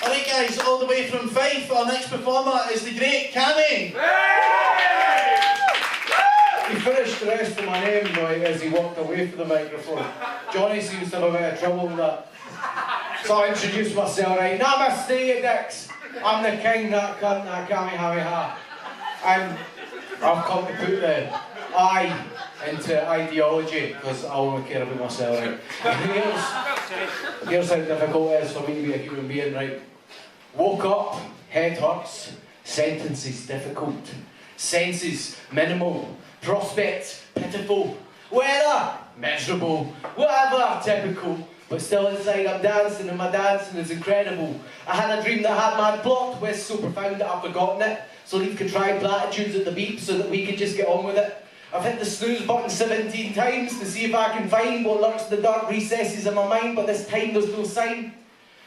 Alright guys, all the way from Fife, our next performer is the great Kammy. He finished the rest of my name right as he walked away from the microphone. Johnny seems to have a bit of trouble with that. So I introduced myself, right? Namaste, you dicks. I'm the king, that cunt, that Kamihamiha. And I've come to put the I into ideology, because I only care about myself, right? Here's how difficult it is for me to be a human being, right? Woke up, head hurts, sentences difficult, senses minimal, prospects pitiful, weather miserable, whatever typical, but still inside I'm dancing and my dancing is incredible. I had a dream that had my plot twist so profound that I've forgotten it, so leave contrived platitudes at the beep so that we can just get on with it. I've hit the snooze button 17 times to see if I can find what lurks in the dark recesses of my mind, but this time there's no sign.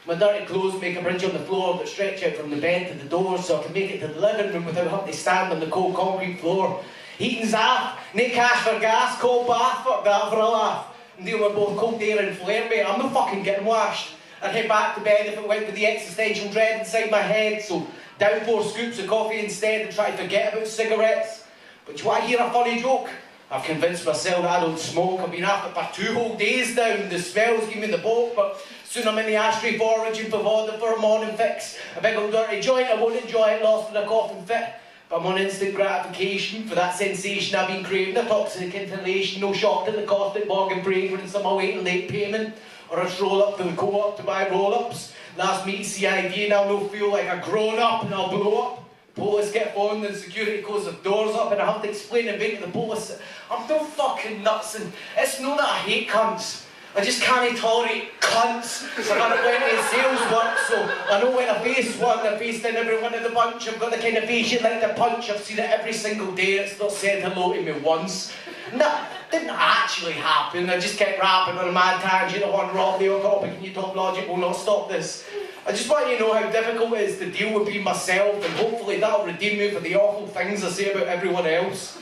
My dirty clothes make a bridge on the floor that stretch out from the bed to the door so I can make it to the living room without having to stand on the cold concrete floor. Heating's off, no cash for gas, cold bath, fuck that for a laugh. I'm dealing with both cold air and flare, mate, I'm not fucking getting washed. I'd head back to bed if it went with the existential dread inside my head, so down 4 scoops of coffee instead and try to forget about cigarettes. But do you want to hear a funny joke? I've convinced myself that I don't smoke. I've been after it for 2 whole days now and the smell's giving me the boat, but soon I'm in the ashtray foraging for vodka for a morning fix. A big old dirty joint, I won't enjoy it, lost in a coughing fit. But I'm on instant gratification for that sensation I've been craving, a toxic inhalation, no shock to the caustic bargain fragrance of my waiting late payment, or a stroll up to the co-op to buy roll-ups. Last meet CID and I'll no feel like a grown-up and I'll blow up. Police get phoned and security closes the doors up and I have to explain and bait to the police. I'm no fucking nuts and it's not that I hate cunts. I just can't tolerate cunts. I've done plenty of sales work, so I know when I face one, I faced in every one of the bunch. I've got the kind of face you'd like to punch. I've seen it every single day. It's not said hello to me once. Nah, didn't actually happen. I just kept rapping on a mad tangent on one rock, the other topic, and your top logic will not stop this. I just want you to know how difficult it is to deal with being myself, and hopefully that'll redeem me for the awful things I say about everyone else.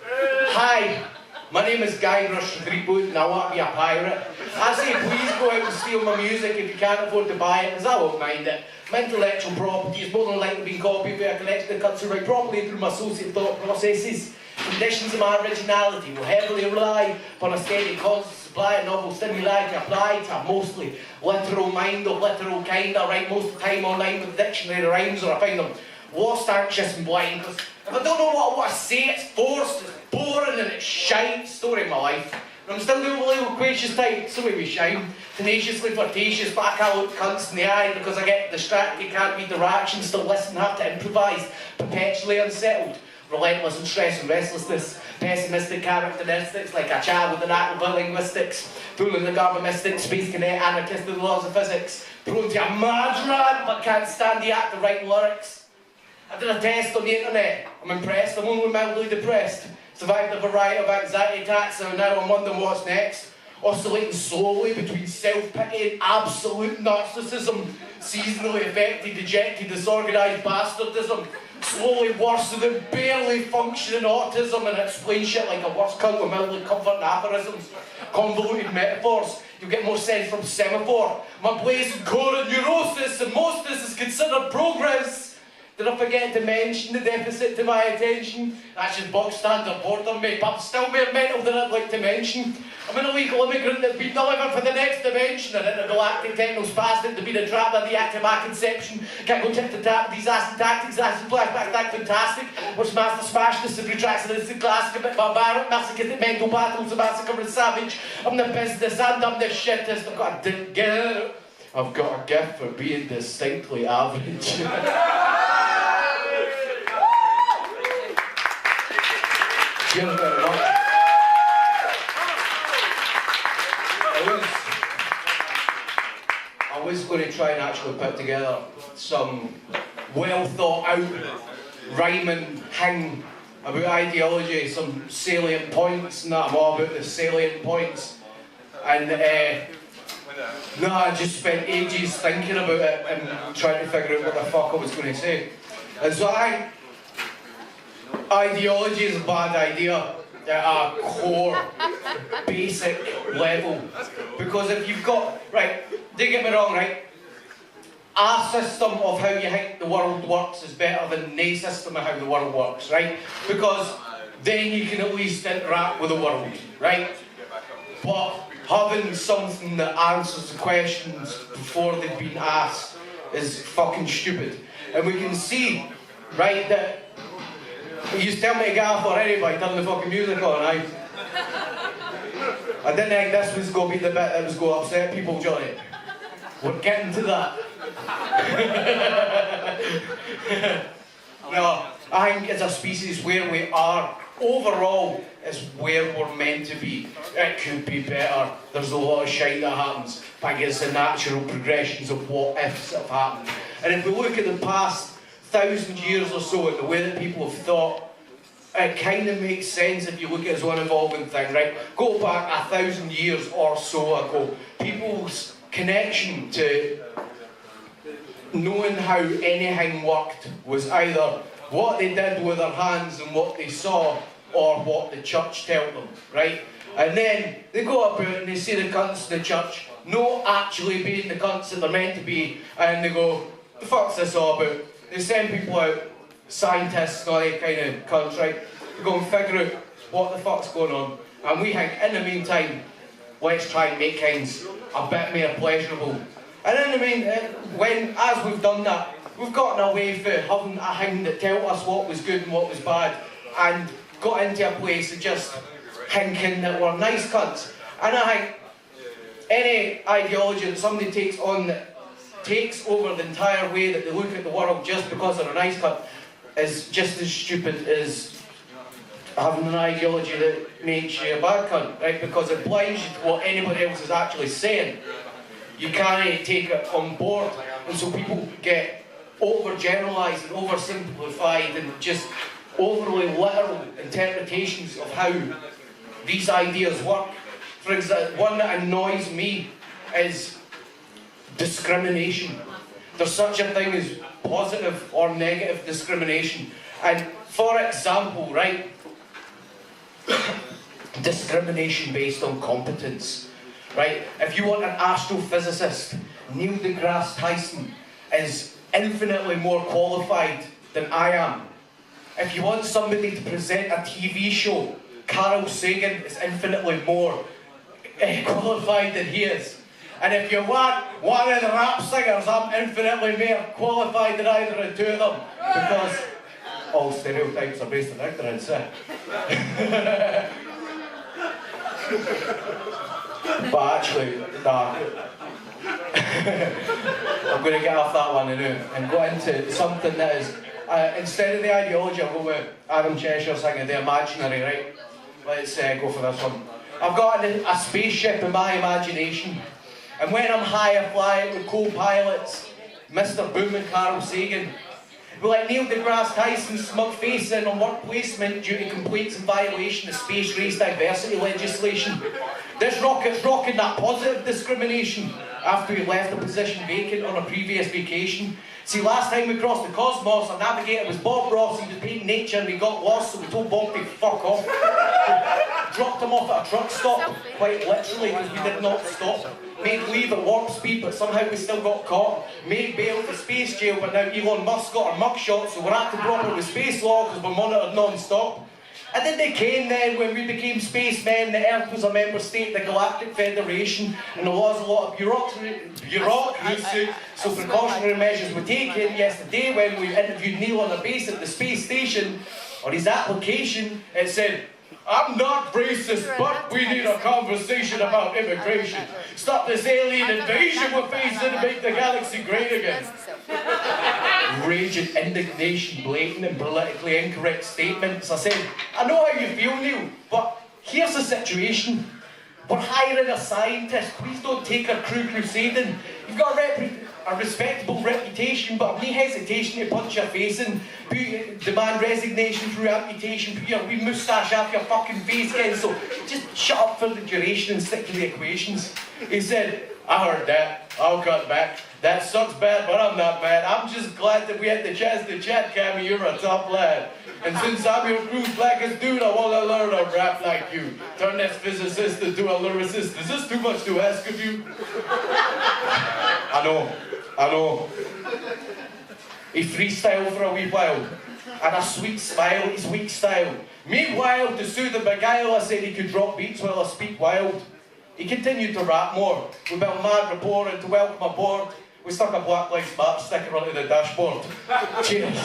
Hi, my name is Guy Rush Threepwood and I want to be a pirate. I say please go out and steal my music if you can't afford to buy it, because I won't mind it. My intellectual property is more than likely being copied by a collection of cuts who write properly through my associate thought processes. Conditions of my originality will heavily rely upon a steady constant supply of novel stimuli to apply to a mostly literal mind of literal kind. I write most of the time online with dictionary rhymes, or I find them lost, anxious and blind. Because if I don't know what I want to say, it's forced, it's boring and it's shite. Story of my life. And I'm still doing the loquacious type, so maybe shine. Tenaciously flirtatious, but I can't look cunts in the eye because I get distracted, can't read the reactions, still listen, have to improvise, perpetually unsettled. Relentless in stress and restlessness, pessimistic characteristics like a child with an knack of linguistics, fooling the garb of mystics, space cadet, anarchist of the laws of physics, prone to a mad rant but can't stand the act of writing lyrics. I did a test on the internet, I'm impressed, I'm only mildly depressed, survived a variety of anxiety attacks and now I'm wondering what's next. Oscillating slowly between self-pity and absolute narcissism, seasonally affected, dejected, disorganised bastardism, slowly worse than barely functioning autism, and explain shit like a worse cunt with mildly comforting aphorisms, convoluted metaphors. You'll get more sense from semaphore. My blazing core of neurosis and most this is considered progress. Did I forget to mention the deficit to my attention? That's just box standard boredom, mate, but I'm still more mental than I'd like to mention. I'm an illegal immigrant that's been delivered for the next dimension, an intergalactic technospastic to be the trap of the act of my conception. Can't go tip to tap with these acid tactics, acid flashback, that fantastic. Which master smash this every track's an instant classic, a bit barbaric, masochistic mental battles, a massacre and savage. I'm the business and I'm the shittest. I've got a gift for being distinctly average. Cheers very much. I was going to try and actually put together some well thought out rhyming hang about ideology, some salient points, and that I'm all about the salient points. And no, I just spent ages thinking about it and trying to figure out what the fuck I was going to say. And so ideology is a bad idea at a core, basic level. Because if you've got, right, don't get me wrong, right? our system of how you think the world works is better than their system of how the world works, right? Because then you can at least interact with the world, right? But having something that answers the questions before they've been asked is fucking stupid. And we can see, right, that you just tell me to get off already by turning the fucking music on, I didn't think this was going to be the bit that was going to upset people, Johnny. We're getting to that. No, I think as a species where we are, overall, is where we're meant to be. It could be better. There's a lot of shite that happens. But I guess the natural progressions of what ifs have happened. And if we look at the past 1,000 years or so, at the way that people have thought, it kind of makes sense if you look at it as one evolving thing, right? Go back 1,000 years or so ago, people's connection to knowing how anything worked was either what they did with their hands and what they saw, or what the church told them, right? And then they go about and they see the cunts in the church not actually being the cunts that they're meant to be, and they go, the fuck's this all about? They send people out, scientists and all that kind of cunts, right? To go and figure out what the fuck's going on. And we think, in the meantime, let's try and make things a bit more pleasurable. And in the mean, as we've done that, we've gotten away from having a thing that tell us what was good and what was bad, and got into a place of just thinking that we're nice cunts. And I think any ideology that somebody takes on that takes over the entire way that they look at the world just because they're a nice cunt is just as stupid as having an ideology that makes you a bad cunt, right? Because it blinds you to what anybody else is actually saying. You can't take it on board, and so people get overgeneralised and oversimplified and just overly literal interpretations of how these ideas work. For example, one that annoys me is discrimination. There's such a thing as positive or negative discrimination. And for example, right, discrimination based on competence, right? If you want an astrophysicist, Neil deGrasse Tyson is infinitely more qualified than I am. If you want somebody to present a TV show, Carl Sagan is infinitely more qualified than he is. And if you want one of the rap singers, I'm infinitely more qualified than either of the two of them. Because all stereotypes are based on ignorance, eh? But actually, nah. I'm going to get off that one and go into something that is, instead of the ideology, I'll go with Adam Cheshire singing The Imaginary, right? Let's go for this one. I've got a spaceship in my imagination, and when I'm high, I fly it with co-pilots, Mr. Boom and Carl Sagan. We let Neil deGrasse Tyson's smug face in on work placement due to complaints in violation of space race diversity legislation. This rocket's rocking that positive discrimination after he left a position vacant on a previous vacation. See, last time we crossed the cosmos, our navigator was Bob Ross. He was painting nature and we got lost, so we told Bob to fuck off. Dropped him off at a truck stop, quite literally, because we did not stop. Made leave at warp speed, but somehow we still got caught. Made bail for space jail, but now Elon Musk got our mugshot, so we're acting proper with space law because we're monitored non-stop. And then they came then, when we became spacemen, the Earth was a member state of the Galactic Federation, and there was a lot of bureaucracy, so precautionary measures were taken. Yesterday, when we interviewed Neil on the base at the space station, on his application, it said, "I'm not racist, but we need a conversation about immigration. Stop this alien invasion we're facing and make the galaxy great again." Rage and indignation, blatant and politically incorrect statements. I said, I know how you feel, Neil, but here's the situation. We're hiring a scientist. Please don't take our crew crusading. You've got a respectable reputation, but I've no hesitation to punch your face in, demand resignation through amputation, put your wee moustache off your fucking face again, so just shut up for the duration and stick to the equations. He said, "I heard that. I'll cut back. That sucks bad, but I'm not mad. I'm just glad that we had the chance to chat, Cammy. You're a top lad. And since I'm your crew's blackest dude, I want to learn to rap like you. Turn this physicist into a lyricist. Is this too much to ask of you?" I know. I know. He freestyled for a wee while, and a sweet smile, his weak style. Meanwhile, to soothe and beguile, I said he could drop beats while I speak wild. He continued to rap more. We built mad rapport, and to welcome aboard, we stuck a Black Lives Matter sticker onto the dashboard. Cheers.